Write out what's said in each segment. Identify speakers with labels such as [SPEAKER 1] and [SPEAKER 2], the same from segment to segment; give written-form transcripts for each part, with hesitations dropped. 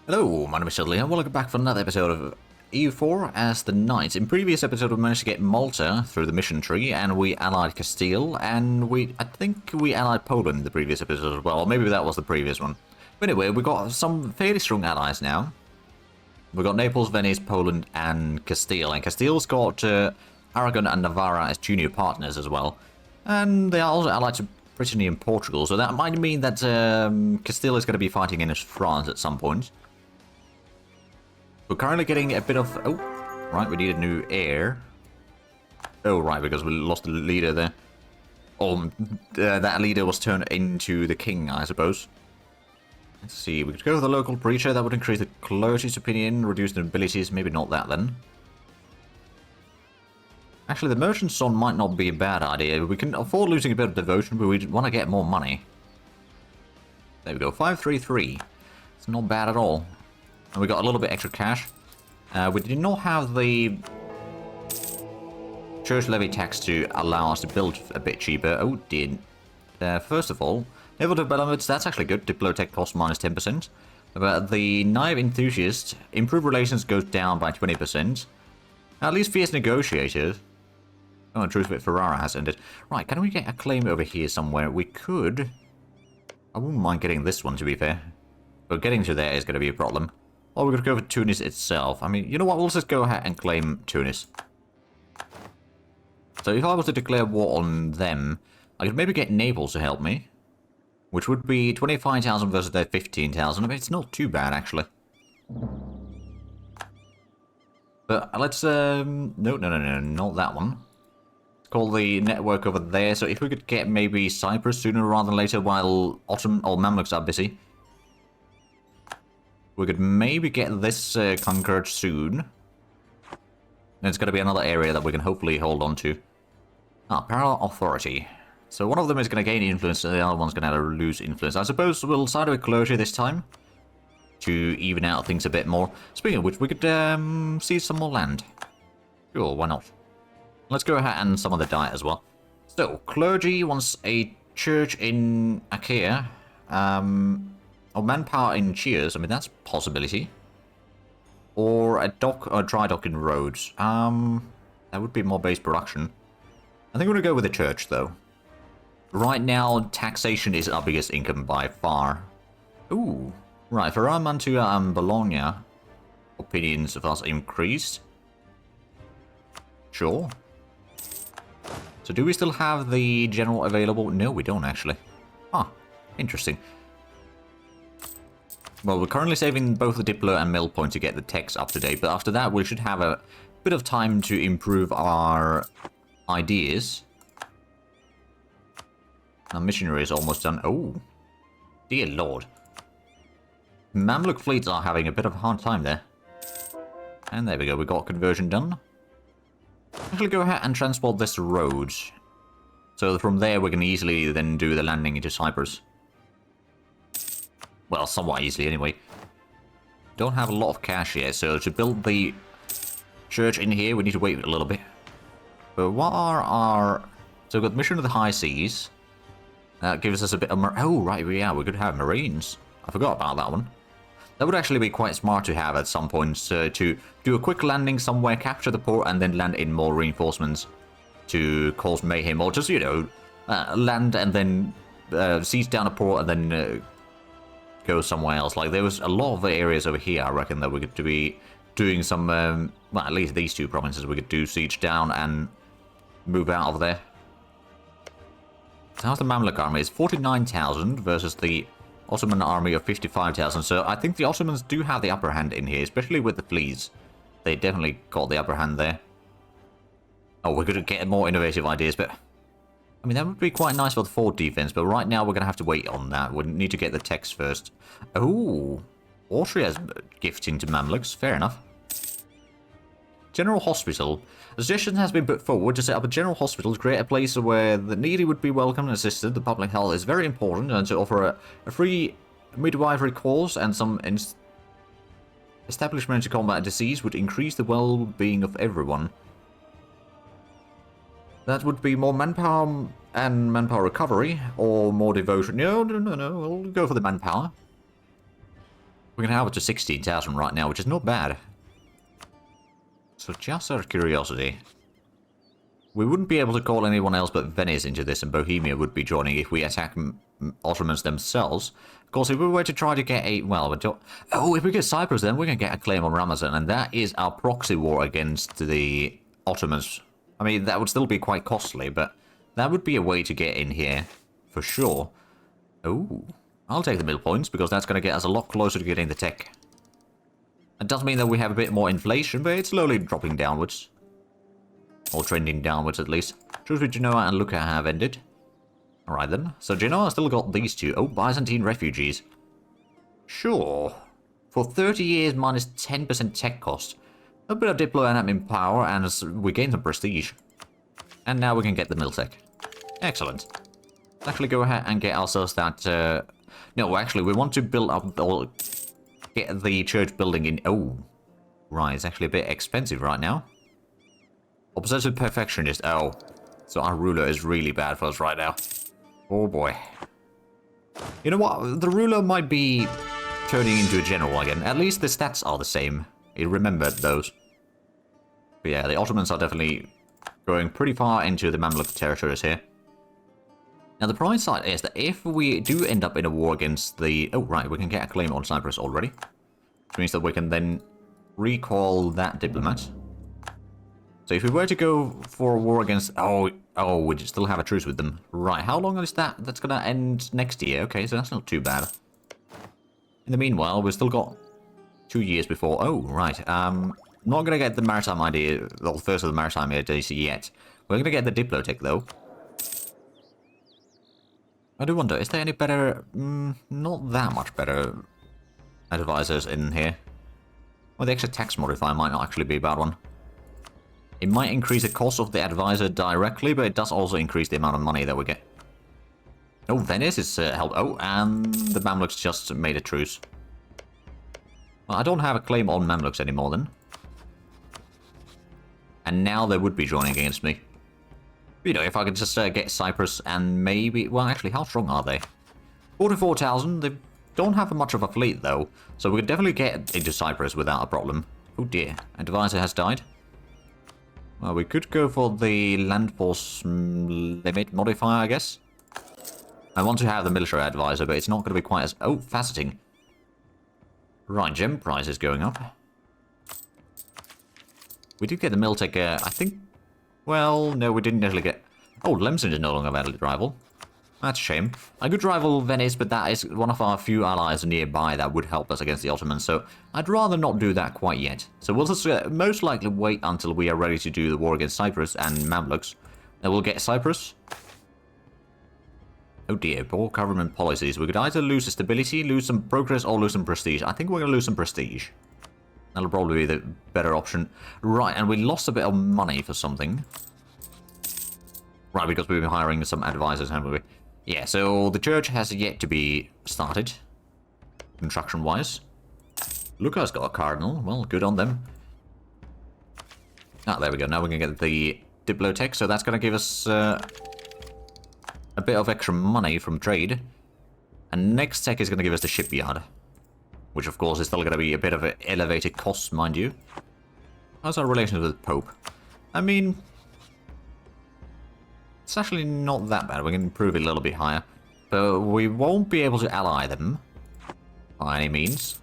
[SPEAKER 1] Hello, my name is Shudley and welcome back for another episode of EU4 as the Knight. In previous episode we managed to get Malta through the mission tree and we allied Castile and I think we allied Poland in the previous episode as well, or maybe that was the previous one. But anyway, we got some fairly strong allies now. We've got Naples, Venice, Poland and Castile, and Castile's got Aragon and Navarra as junior partners as well. And they are also allied to Brittany and Portugal, so that might mean that Castile is going to be fighting against France at some point. We're currently getting a bit of... Oh, right, we need a new heir. Oh, right, because we lost the leader there. Oh, that leader was turned into the king, I suppose. Let's see, we could go with the local preacher. That would increase the clergy's opinion, reduce the abilities. Maybe not that, then. Actually, the merchant's son might not be a bad idea. We can afford losing a bit of devotion, but we want to get more money. There we go, 533. It's not bad at all. And we got a little bit extra cash. We did not have the church levy tax to allow us to build a bit cheaper. Oh, dear. First of all, naval developments, that's actually good. Diplotech cost minus 10%. But the naive enthusiast, improved relations goes down by 20%. At least fierce negotiators. Oh, truce with Ferrara has ended. Right, can we get a claim over here somewhere? We could. I wouldn't mind getting this one, to be fair. But getting to there is going to be a problem. Or we're going to go for Tunis itself. I mean, you know what? We'll just go ahead and claim Tunis. So if I was to declare war on them, I could maybe get Naples to help me. Which would be 25,000 versus their 15,000. I mean, it's not too bad, actually. But let's... No, not that one. Let's call the network over there. So if we could get maybe Cyprus sooner rather than later while Ottoman or Mamluks are busy. We could maybe get this conquered soon. And it's going to be another area that we can hopefully hold on to. Ah, parallel authority. So one of them is going to gain influence and the other one's going to lose influence. I suppose we'll side with clergy this time. To even out things a bit more. Speaking of which, we could seize some more land. Sure, why not? Let's go ahead and summon the diet as well. So, clergy wants a church in Achaia. Or manpower in Chios, I mean, that's a possibility. Or a dock or dry dock in Rhodes. That would be more base production. I think we're going to go with the church, though. Right now, taxation is our biggest income by far. Ooh. Right, Ferrara, Mantua, and Bologna. Opinions of us increased. Sure. So do we still have the general available? No, we don't, actually. Huh. Interesting. Well, we're currently saving both the Diplo and Mill Point to get the techs up to date, but after that we should have a bit of time to improve our ideas. Our missionary is almost done. Oh, dear lord. Mamluk fleets are having a bit of a hard time there. And there we go, we got conversion done. Actually go ahead and transport this road. So from there we can easily then do the landing into Cyprus. Well, somewhat easily anyway. Don't have a lot of cash yet, so to build the church in here, we need to wait a little bit. But what are our... So we've got Mission of the High Seas. That gives us a bit of... Oh, right, yeah, we could have Marines. I forgot about that one. That would actually be quite smart to have at some point, to do a quick landing somewhere, capture the port, and then land in more reinforcements to cause mayhem. Or just, you know, land and then siege down a port and then... go somewhere else. Like, there was a lot of areas over here, I reckon, that we could be doing some, well, at least these two provinces we could do siege down and move out of there. So how's the Mamluk army? It's 49,000 versus the Ottoman army of 55,000. So I think the Ottomans do have the upper hand in here, especially with the fleets. They definitely got the upper hand there. Oh, we're going to get more innovative ideas, but... I mean, that would be quite nice for the fort defense, but right now we're going to have to wait on that. We need to get the text first. Oh, Austria's gifting to Mamluks. Fair enough. General Hospital. A suggestion has been put forward to set up a general hospital to create a place where the needy would be welcomed and assisted. The public health is very important, and to offer a free midwifery course and some establishment to combat disease would increase the well-being of everyone. That would be more manpower and manpower recovery, or more devotion. No, we'll go for the manpower. We can have it to 16,000 right now, which is not bad. So just out of curiosity, we wouldn't be able to call anyone else but Venice into this, and Bohemia would be joining if we attack Ottomans themselves. Of course, if we were to try to get a... Well, if we get Cyprus, then we can get a claim on Ramazan, and that is our proxy war against the Ottomans. I mean, that would still be quite costly, but that would be a way to get in here, for sure. Oh, I'll take the middle points, because that's going to get us a lot closer to getting the tech. It does mean that we have a bit more inflation, but it's slowly dropping downwards. Or trending downwards, at least. Truth with Genoa and Lucca have ended. Alright then. So Genoa still got these two. Oh, Byzantine refugees. Sure. For 30 years minus 10% tech cost. A bit of Diplo and admin power, and we gain some prestige. And now we can get the Miltech. Excellent. Let's actually go ahead and get ourselves that... No, actually, we want to build up... Or get the church building in... Oh. Right, it's actually a bit expensive right now. Obsessive perfectionist. Oh. So our ruler is really bad for us right now. Oh boy. You know what? The ruler might be turning into a general again. At least the stats are the same. He remembered those. But yeah, the Ottomans are definitely going pretty far into the Mamluk territories here. Now the bright side is that if we do end up in a war against the... Oh right, we can get a claim on Cyprus already. Which means that we can then recall that diplomat. So if we were to go for a war against... Oh, we still have a truce with them. Right, how long is that? That's going to end next year. Okay, so that's not too bad. In the meanwhile, we've still got 2 years before... Oh, right. Not going to get the maritime idea, well, first of the maritime ideas yet. We're going to get the Diplotech, though. I do wonder, is there any better... not that much better advisors in here. Well, the extra tax modifier might not actually be a bad one. It might increase the cost of the advisor directly, but it does also increase the amount of money that we get. Oh, Venice is held. Oh, and the Mamluks just made a truce. Well, I don't have a claim on Mamluks anymore then. And now they would be joining against me. You know, if I could just get Cyprus and maybe... Well, actually, how strong are they? 44,000. They don't have much of a fleet, though. So we could definitely get into Cyprus without a problem. Oh dear, advisor has died. Well, we could go for the land force limit modifier, I guess. I want to have the military advisor, but it's not going to be quite as... Oh, faceting. Right, gem price is going up. We did get the Miltech, I think... Well, no, we didn't actually get... Oh, Lemson is no longer a valid rival. That's a shame. I could rival Venice, but that is one of our few allies nearby that would help us against the Ottomans, so I'd rather not do that quite yet. So we'll just most likely wait until we are ready to do the war against Cyprus and Mamluks. Then we'll get Cyprus. Oh dear, poor government policies. We could either lose stability, lose some progress, or lose some prestige. I think we're going to lose some prestige. That'll probably be the better option. Right, and we lost a bit of money for something. Right, because we've been hiring some advisors, haven't we? Yeah, so the church has yet to be started, construction-wise. Lucca's got a cardinal. Well, good on them. Ah, there we go. Now we can get the Diplotech, so that's going to give us a bit of extra money from trade. And next tech is going to give us the shipyard, which of course is still going to be a bit of an elevated cost, mind you. How's our relations with the Pope? I mean... It's actually not that bad. We can improve it a little bit higher. But we won't be able to ally them by any means.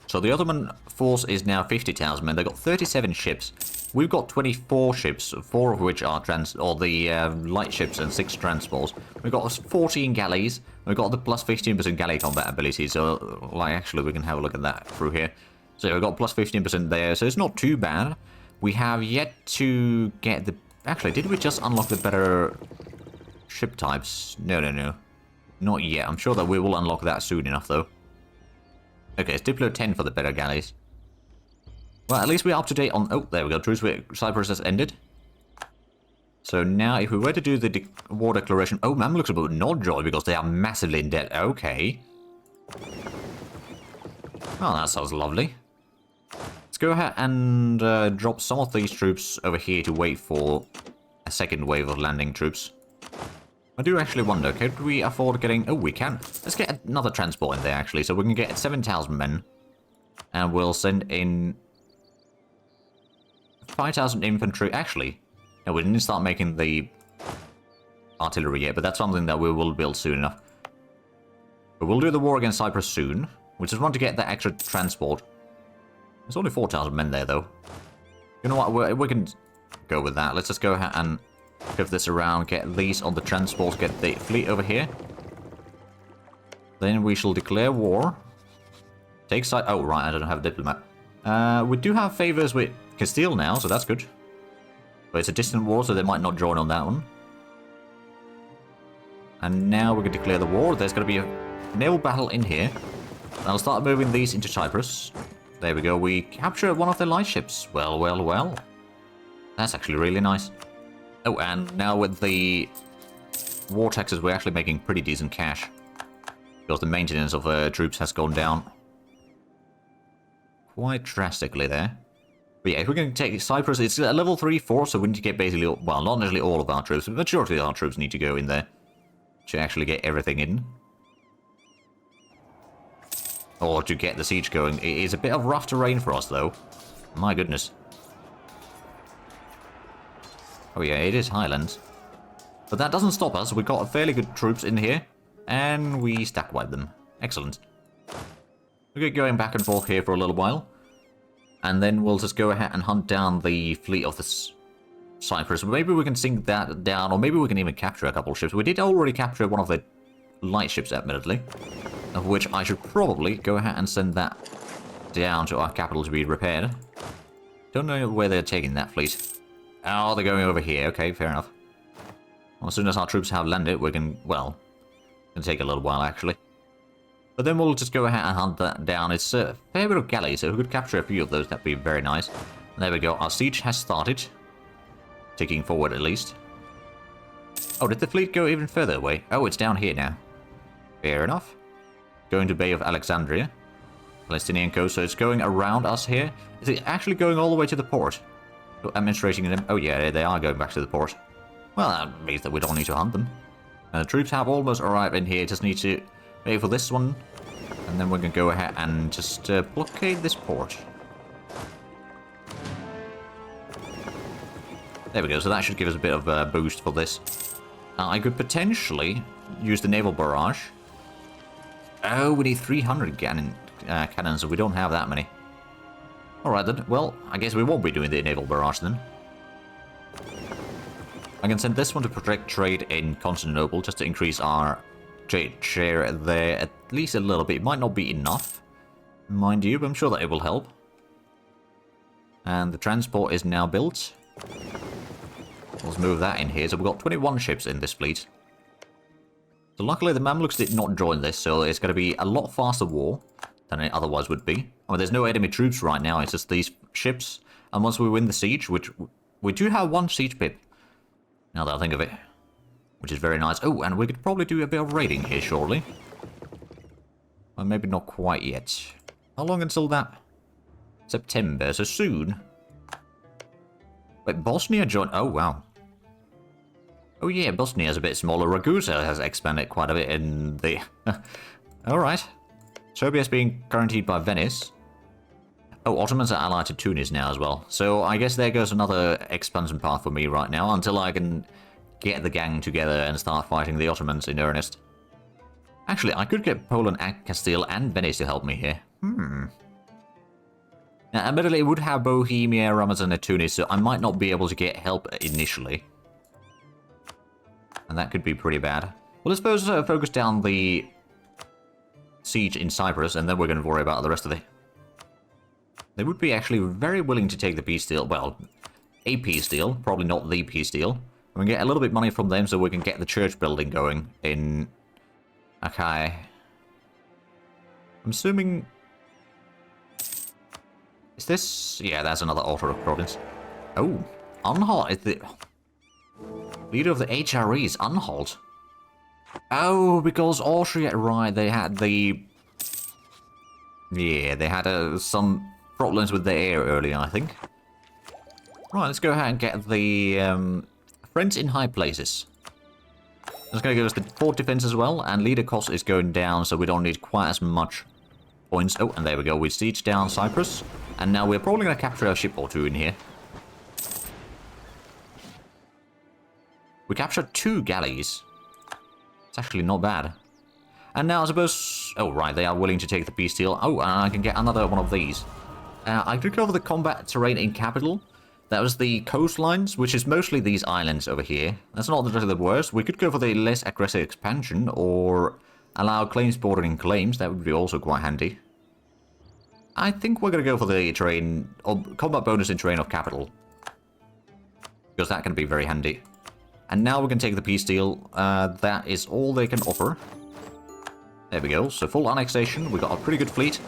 [SPEAKER 1] So the Ottoman force is now 50,000 men. They've got 37 ships. We've got 24 ships, 4 of which are light ships and 6 transports. We've got 14 galleys. We've got the plus 15% galley combat ability. So, like, actually, we can have a look at that through here. So we've got plus 15% there. So it's not too bad. We have yet to get the... Actually, did we just unlock the better ship types? No. Not yet. I'm sure that we will unlock that soon enough, though. Okay, it's Diplo 10 for the better galleys. Well, at least we're up to date on... Oh, there we go. Truce with Cyprus has ended. So now, if we were to do the war declaration... Oh, Mamluks will not join because they are massively in debt. Okay. Well, that sounds lovely. Let's go ahead and drop some of these troops over here to wait for a second wave of landing troops. I do actually wonder, could we afford getting... Oh, we can. Let's get another transport in there, actually. So we can get 7,000 men. And we'll send in 5,000 infantry. Actually, no, we didn't start making the artillery yet, but that's something that we will build soon enough. But we'll do the war against Cyprus soon. We just want to get that extra transport. There's only 4,000 men there, though. You know what? We can go with that. Let's just go ahead and shift this around, get these on the transport, get the fleet over here. Then we shall declare war. Take side. Oh, right, I don't have a diplomat. We do have favors with Castile now, so that's good. But it's a distant war, so they might not join on that one. And now we can declare the war. There's going to be a naval battle in here. I'll start moving these into Cyprus. There we go. We capture one of their light ships. Well, well, well. That's actually really nice. Oh, and now with the war taxes, we're actually making pretty decent cash. Because the maintenance of troops has gone down quite drastically there. But yeah, if we're going to take Cyprus, it's a level 3 force, so we need to get basically, well, not necessarily all of our troops, but the majority of our troops need to go in there to actually get everything in. Or to get the siege going. It is a bit of rough terrain for us, though. My goodness. Oh yeah, it is Highlands. But that doesn't stop us. We've got fairly good troops in here. And we stack wipe them. Excellent. We'll get going back and forth here for a little while. And then we'll just go ahead and hunt down the fleet of the Cyprus. Maybe we can sink that down, or maybe we can even capture a couple of ships. We did already capture one of the light ships, admittedly. Of which I should probably go ahead and send that down to our capital to be repaired. Don't know where they're taking that fleet. Oh, they're going over here. Okay, fair enough. Well, as soon as our troops have landed, we can, well, it's going to take a little while, actually. But then we'll just go ahead and hunt that down. It's a fair bit of galleys, so if we could capture a few of those, that'd be very nice. And there we go. Our siege has started. Ticking forward, at least. Oh, did the fleet go even further away? Oh, it's down here now. Fair enough. Going to Bay of Alexandria. Palestinian coast, so it's going around us here. Is it actually going all the way to the port? Administrating them. Oh yeah, they are going back to the port. Well, that means that we don't need to hunt them. And the troops have almost arrived in here. Just need to wait for this one. And then we're going to go ahead and just blockade this port. There we go. So that should give us a bit of a boost for this. I could potentially use the naval barrage. Oh, we need 300 cannons, so we don't have that many. Alright then, well, I guess we won't be doing the naval barrage then. I can send this one to protect trade in Constantinople, just to increase our trade share there at least a little bit. It might not be enough, mind you, but I'm sure that it will help. And the transport is now built. Let's move that in here. So we've got 21 ships in this fleet. So luckily the Mamluks did not join this, so it's going to be a lot faster war than it otherwise would be. I mean, there's no enemy troops right now, it's just these ships. And once we win the siege, which we do have one siege pip, now that I think of it, which is very nice. Oh, and we could probably do a bit of raiding here shortly. Well, maybe not quite yet. How long until that? September, so soon. Wait, Bosnia joined... Oh, wow. Oh yeah, Bosnia is a bit smaller. Ragusa has expanded quite a bit in the... Alright. Serbia is being guaranteed by Venice. Oh, Ottomans are allied to Tunis now as well. So I guess there goes another expansion path for me right now, until I can get the gang together and start fighting the Ottomans in earnest. Actually, I could get Poland and Castile and Venice to help me here. Now, admittedly, it would have Bohemia, Ramazan, and Tunis, so I might not be able to get help initially. And that could be pretty bad. Well, let's focus down the siege in Cyprus, and then we're going to worry about the rest of it. They would be actually very willing to take the peace deal. Well, a peace deal, probably not the peace deal. We can get a little bit of money from them so we can get the church building going in Akai. I'm assuming... Is this... Yeah, that's another Orthodox province. Oh, Anhalt is the... Leader of the HREs, Anhalt. Oh, because Austria, right, they had the... Yeah, they had some problems with the air earlier, I think. Right, let's go ahead and get the friends in high places. That's going to give us the fort defense as well, and leader cost is going down, so we don't need quite as much points. Oh, and there we go. We siege down Cyprus, and now we're probably going to capture a ship or two in here. We captured 2 galleys. It's actually not bad. And now I suppose... Oh, right, they are willing to take the peace deal. Oh, and I can get another one of these. I took over the combat terrain in capital. That was the coastlines, which is mostly these islands over here. That's not the worst. We could go for the less aggressive expansion, or allow claims bordering claims. That would be also quite handy. I think we're going to go for the terrain, or combat bonus in terrain of capital. Because that can be very handy. And now we can take the peace deal. That is all they can offer. There we go. So full annexation. We got a pretty good fleet.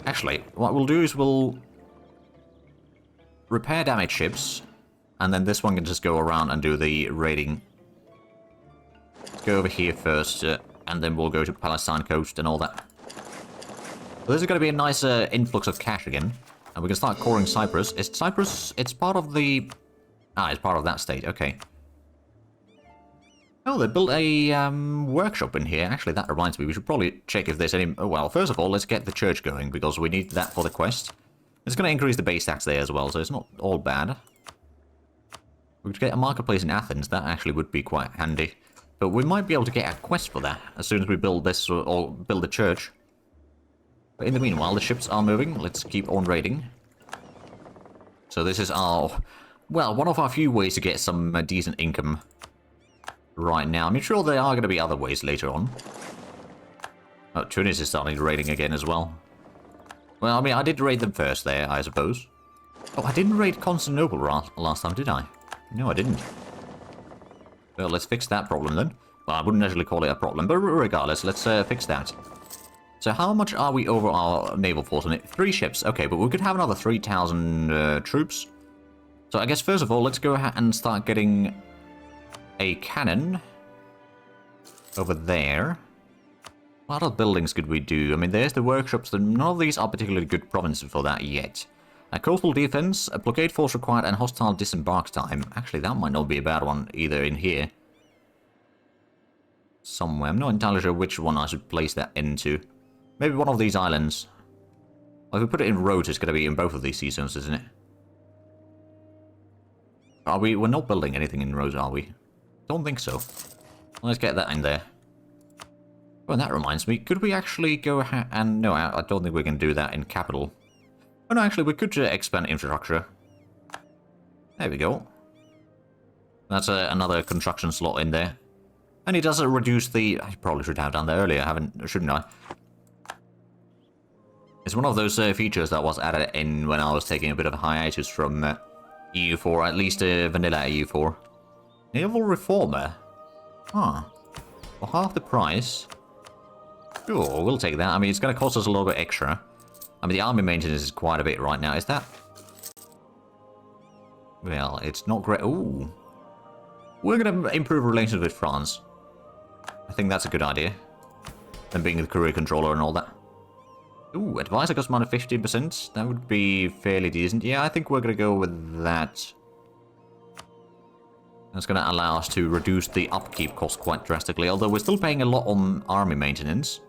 [SPEAKER 1] Actually, what we'll do is we'll repair damaged ships, and then this one can just go around and do the raiding. Let's go over here first, and then we'll go to Palestine coast and all that. So this is going to be a nice influx of cash again, and we can start coring Cyprus. Is Cyprus? It's part of the... Ah, it's part of that state. Okay. Oh, they built a workshop in here. Actually, that reminds me, we should probably check if there's any... Oh, well, first of all, let's get the church going, because we need that for the quest. It's going to increase the base tax there as well, so it's not all bad. We could get a marketplace in Athens. That actually would be quite handy. But we might be able to get a quest for that as soon as we build this, or build the church. But in the meanwhile, the ships are moving. Let's keep on raiding. So this is our... Well, one of our few ways to get some decent income right now. I'm sure there are going to be other ways later on. Oh, Tunis is starting raiding again as well. Well, I mean, I did raid them first there, I suppose. Oh, I didn't raid Constantinople last time, did I? No, I didn't. Well, let's fix that problem then. Well, I wouldn't actually call it a problem, but regardless, let's fix that. So how much are we over our naval force on it? 3 ships. Okay, but we could have another 3,000 troops. So I guess first of all, let's go ahead and start getting a cannon over there. What other buildings could we do? I mean, there's the workshops. None of these are particularly good provinces for that yet. A coastal defense, a blockade force required, and hostile disembark time. Actually, that might not be a bad one either in here. Somewhere. I'm not entirely sure which one I should place that into. Maybe one of these islands. Well, if we put it in Rhodes, it's going to be in both of these sea zones, isn't it? Are we? We're not building anything in Rhodes, are we? Don't think so. Let's get that in there. Oh, and that reminds me, could we actually go ahead and... No, I don't think we can do that in capital. Oh, no, actually, we could expand infrastructure. There we go. That's another construction slot in there. And it doesn't reduce the... I probably should have done that earlier, shouldn't I? It's one of those features that was added in when I was taking a bit of a hiatus from EU4, at least vanilla EU4. Naval Reformer. Huh. For half the price... Sure, we'll take that. I mean, it's going to cost us a little bit extra. I mean, the army maintenance is quite a bit right now. Is that... Well, it's not great. Ooh. We're going to improve relations with France. I think that's a good idea. Them being the career controller and all that. Ooh, advisor cost minus 15%. That would be fairly decent. Yeah, I think we're going to go with that. That's going to allow us to reduce the upkeep cost quite drastically. Although we're still paying a lot on army maintenance.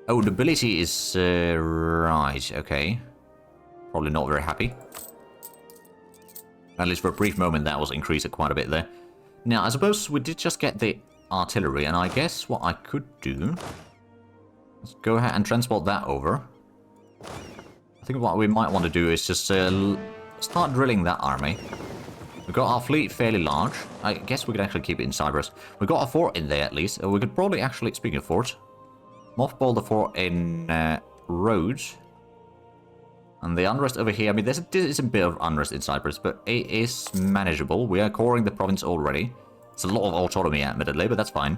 [SPEAKER 1] Oh, nobility is... right, okay. Probably not very happy. At least for a brief moment that was increased quite a bit there. Now, I suppose we did just get the artillery, and I guess what I could do... Let's go ahead and transport that over. I think what we might want to do is just start drilling that army. We've got our fleet fairly large. I guess we could actually keep it in Cyprus. We've got a fort in there at least. We could probably actually, speaking of forts, mothball the fort in Rhodes. And the unrest over here, I mean, there's a bit of unrest in Cyprus, but it is manageable. We are coring the province already. It's a lot of autonomy, admittedly, but that's fine.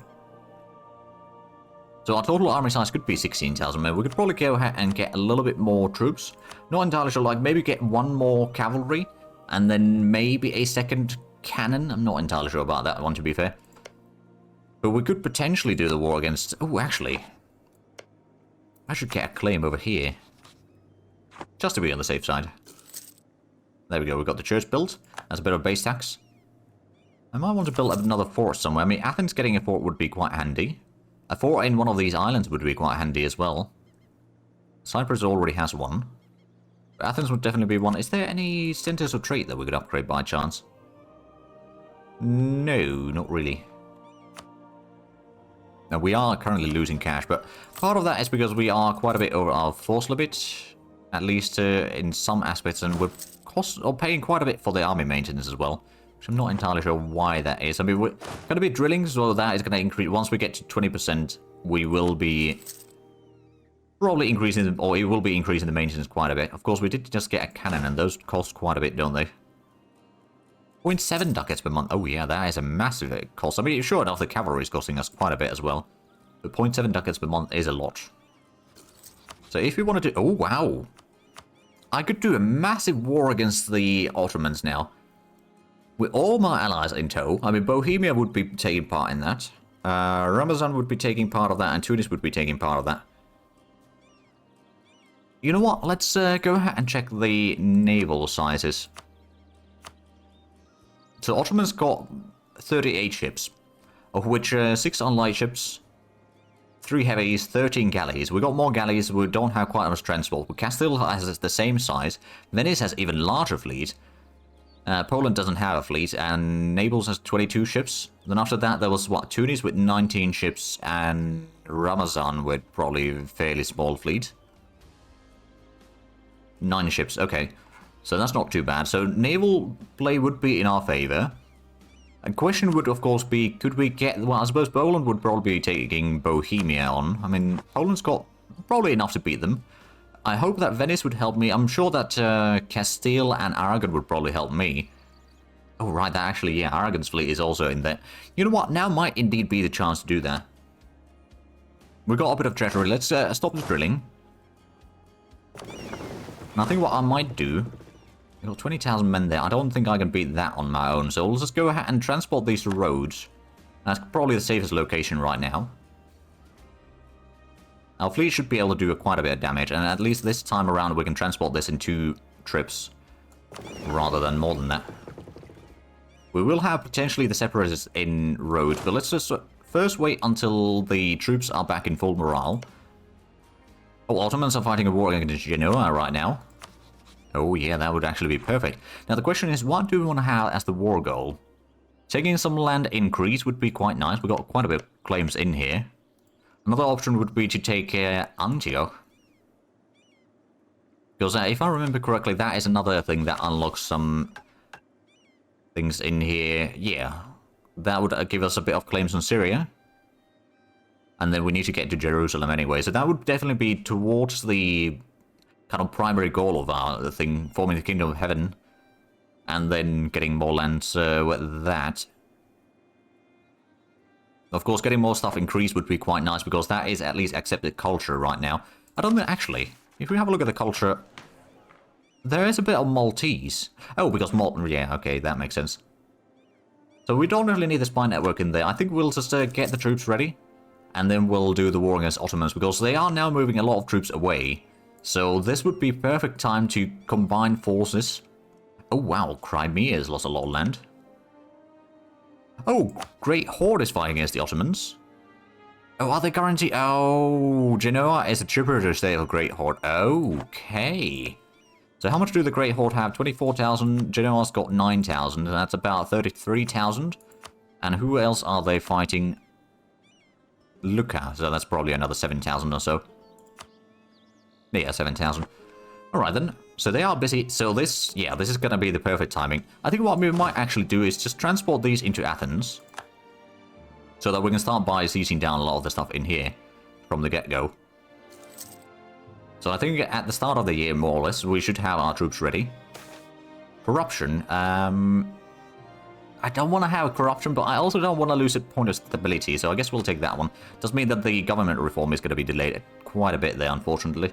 [SPEAKER 1] So our total army size could be 16,000 men. We could probably go ahead and get a little bit more troops. Not entirely sure, like maybe get one more cavalry, and then maybe a second cannon. I'm not entirely sure about that one, to be fair. But we could potentially do the war against... Oh, actually, I should get a claim over here. Just to be on the safe side. There we go, we've got the church built. That's a bit of base tax. I might want to build another fort somewhere. I mean, Athens getting a fort would be quite handy. A fort in one of these islands would be quite handy as well. Cyprus already has one. But Athens would definitely be one. Is there any centers of trade that we could upgrade by chance? No, not really. Now, we are currently losing cash, but part of that is because we are quite a bit over our force limit, at least in some aspects, and we're paying quite a bit for the army maintenance as well, which I'm not entirely sure why that is. I mean, we're going to be drilling, so that is going to increase. Once we get to 20%, we will be probably increasing, or it will be increasing the maintenance quite a bit. Of course, we did just get a cannon, and those cost quite a bit, don't they? 0.7 ducats per month. Oh yeah, that is a massive cost. I mean, sure enough, the cavalry is costing us quite a bit as well. But 0.7 ducats per month is a lot. So if we want to do... Oh, wow. I could do a massive war against the Ottomans now. With all my allies in tow. I mean, Bohemia would be taking part in that. Ramazan would be taking part of that, and Tunis would be taking part of that. You know what? Let's go ahead and check the naval sizes. So Ottomans got 38 ships, of which 6 are light ships, 3 heavies, 13 galleys. We got more galleys, we don't have quite much transport. Castile has the same size, Venice has even larger fleet, Poland doesn't have a fleet, and Naples has 22 ships. Then after that there was, what, Tunis with 19 ships, and Ramazan with probably a fairly small fleet. 9 ships, okay. So that's not too bad. So naval play would be in our favor. A question would, of course, be, could we get... Well, I suppose Poland would probably be taking Bohemia on. I mean, Poland's got probably enough to beat them. I hope that Venice would help me. I'm sure that Castile and Aragon would probably help me. Oh, right, that actually, yeah, Aragon's fleet is also in there. You know what? Now might indeed be the chance to do that. We've got a bit of treasury. Let's stop the drilling. And I think what I might do... We've got 20,000 men there. I don't think I can beat that on my own. So we'll just go ahead and transport these to Rhodes. That's probably the safest location right now. Our fleet should be able to do quite a bit of damage. And at least this time around we can transport this in 2 trips. Rather than more than that. We will have potentially the separatists in Rhodes. But let's just first wait until the troops are back in full morale. Oh, Ottomans are fighting a war against Genoa right now. Oh yeah, that would actually be perfect. Now the question is, what do we want to have as the war goal? Taking some land in Greece would be quite nice. We've got quite a bit of claims in here. Another option would be to take Antioch. Because if I remember correctly, that is another thing that unlocks some things in here. Yeah, that would give us a bit of claims on Syria. And then we need to get to Jerusalem anyway. So that would definitely be towards the kind of primary goal of our thing, forming the Kingdom of Heaven, and then getting more lands with that. Of course, getting more stuff increased would be quite nice, because that is at least accepted culture right now. I don't know, actually, if we have a look at the culture, there is a bit of Maltese. Oh, because yeah, okay, that makes sense. So we don't really need the spy network in there. I think we'll just get the troops ready, and then we'll do the war against Ottomans, because they are now moving a lot of troops away. So this would be perfect time to combine forces. Oh wow, Crimea has lost a lot of land. Oh, Great Horde is fighting against the Ottomans. Oh, are they guaranteed? Oh, Genoa is a tributary state of Great Horde. Okay. So how much do the Great Horde have? 24,000. Genoa's got 9,000. That's about 33,000. And who else are they fighting? Lucca. So that's probably another 7,000 or so. Yeah, 7,000. Alright then. So they are busy. So this, yeah, this is going to be the perfect timing. I think what we might actually do is just transport these into Athens. So that we can start by sieging down a lot of the stuff in here from the get-go. So I think at the start of the year, more or less, we should have our troops ready. Corruption. I don't want to have corruption, but I also don't want to lose a point of stability. So I guess we'll take that one. Does mean that the government reform is going to be delayed quite a bit there, unfortunately.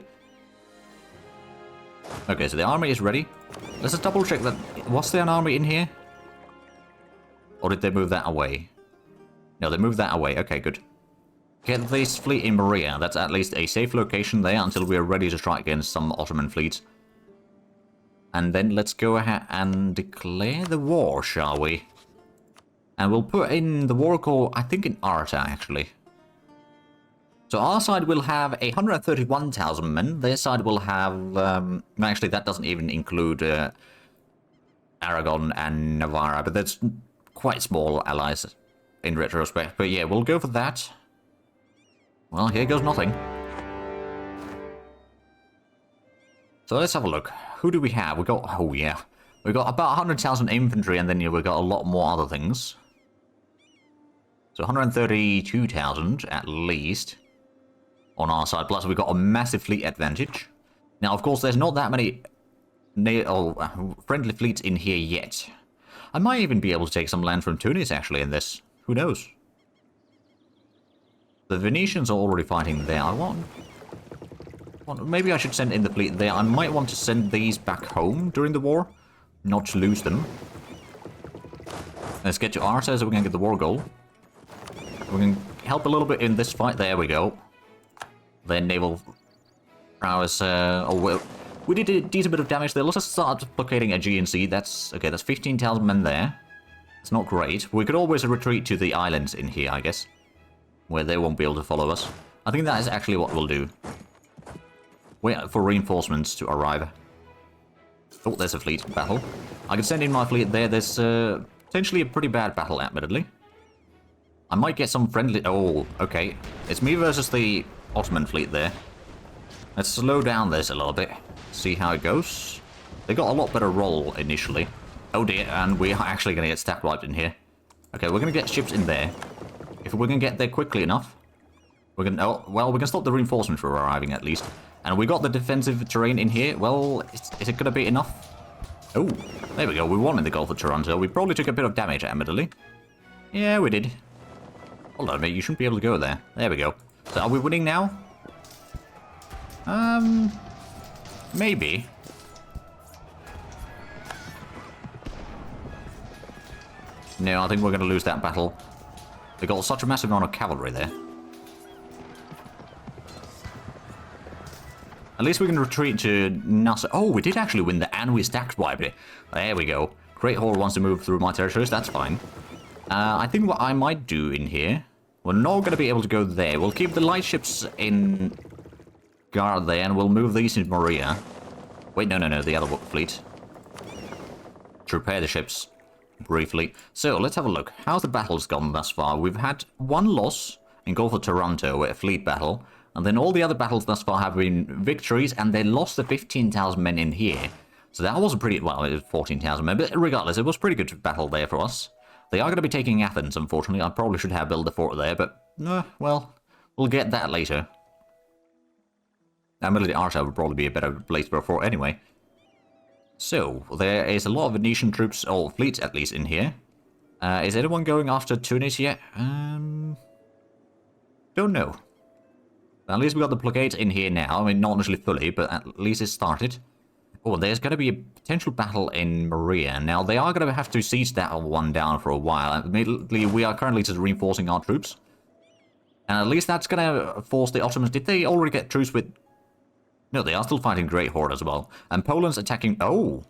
[SPEAKER 1] Okay, so the army is ready. Let's just double check that. Was there an army in here? Or did they move that away? No, they moved that away. Okay, good. Get this fleet in Maria. That's at least a safe location there until we are ready to strike against some Ottoman fleets. And then let's go ahead and declare the war, shall we? And we'll put in the war core, I think in Arta, actually. So our side will have 131,000 men. Their side will have... actually, that doesn't even include Aragon and Navarra, but that's quite small allies in retrospect. But yeah, we'll go for that. Well, here goes nothing. So let's have a look. Who do we have? We got... Oh, yeah. We got about 100,000 infantry, and then we got a lot more other things. So 132,000 at least on our side. Plus, we got a massive fleet advantage. Now, of course, there's not that many friendly fleets in here yet. I might even be able to take some land from Tunis, actually, in this. Who knows? The Venetians are already fighting there. Maybe I should send in the fleet there. I might want to send these back home during the war. Not to lose them. Let's get to Arta so we can get the war goal. We can help a little bit in this fight. There we go. Their naval prowess. Oh, well, we did a decent bit of damage there. Let's just start blockading Aegean Sea. That's okay. That's 15,000 men there. It's not great. We could always retreat to the islands in here, I guess, where they won't be able to follow us. I think that is actually what we'll do. Wait for reinforcements to arrive. Oh, there's a fleet battle. I can send in my fleet there. There's potentially a pretty bad battle, admittedly. I might get some friendly... Oh, okay. It's me versus the Ottoman fleet there. Let's slow down this a little bit. See how it goes. They got a lot better roll initially. Oh dear, and we are actually going to get stack wiped in here. Okay, we're going to get ships in there. If we can get there quickly enough, we can... Oh, well, we can stop the reinforcements from arriving at least. And we got the defensive terrain in here. Well, is it going to be enough? Oh, there we go. We won in the Gulf of Taranto. We probably took a bit of damage, admittedly. Yeah, we did. Hold on, mate. You shouldn't be able to go there. There we go. So are we winning now? Maybe. No, I think we're going to lose that battle. They got such a massive amount of cavalry there. At least we can retreat to Nasser. Oh, we did actually win that, and we stacked wiped it. There we go. Great Horde wants to move through my territories. That's fine. I think what I might do in here... We're not going to be able to go there. We'll keep the light ships in guard there, and we'll move these into Morea. Wait, no, the other fleet. To repair the ships briefly. So, let's have a look. How's the battles gone thus far? We've had one loss in Gulf of Taranto, a fleet battle. And then all the other battles thus far have been victories, and they lost the 15,000 men in here. So that was a pretty... Well, it was 14,000 men, but regardless, it was a pretty good battle there for us. They are going to be taking Athens, unfortunately. I probably should have built a fort there, but... well, we'll get that later. Admittedly, Arta would probably be a better place for a fort anyway. So, there is a lot of Venetian troops, or fleets at least, in here. Is anyone going after Tunis yet? Don't know. At least we got the blockades in here now. I mean, not necessarily fully, but at least it started. Oh, there's going to be a potential battle in Morea. Now, they are going to have to siege that one down for a while. Admittedly, we are currently just reinforcing our troops. And at least that's going to force the Ottomans... Did they already get truce with... No, they are still fighting Great Horde as well. And Poland's attacking... Oh!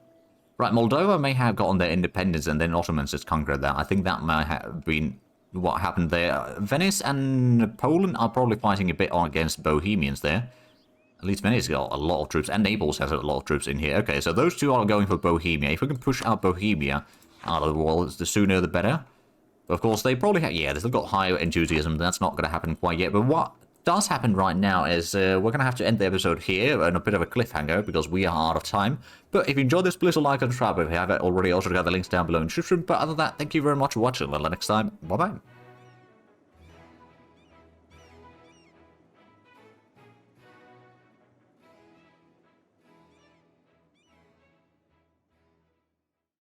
[SPEAKER 1] Right, Moldova may have gotten their independence and then Ottomans just conquered that. I think that might have been what happened there. Venice and Poland are probably fighting a bit against Bohemians there. At least Venice got a lot of troops, and Naples has a lot of troops in here. Okay, so those two are going for Bohemia. If we can push out Bohemia out of the wall, the sooner the better. Of course, they probably have... Yeah, they've still got higher enthusiasm. That's not going to happen quite yet. But what does happen right now is we're going to have to end the episode here on a bit of a cliffhanger because we are out of time. But if you enjoyed this, please like and subscribe if you haven't already. Also, got the links down below in the description. But other than that, thank you very much for watching. Until next time, bye-bye.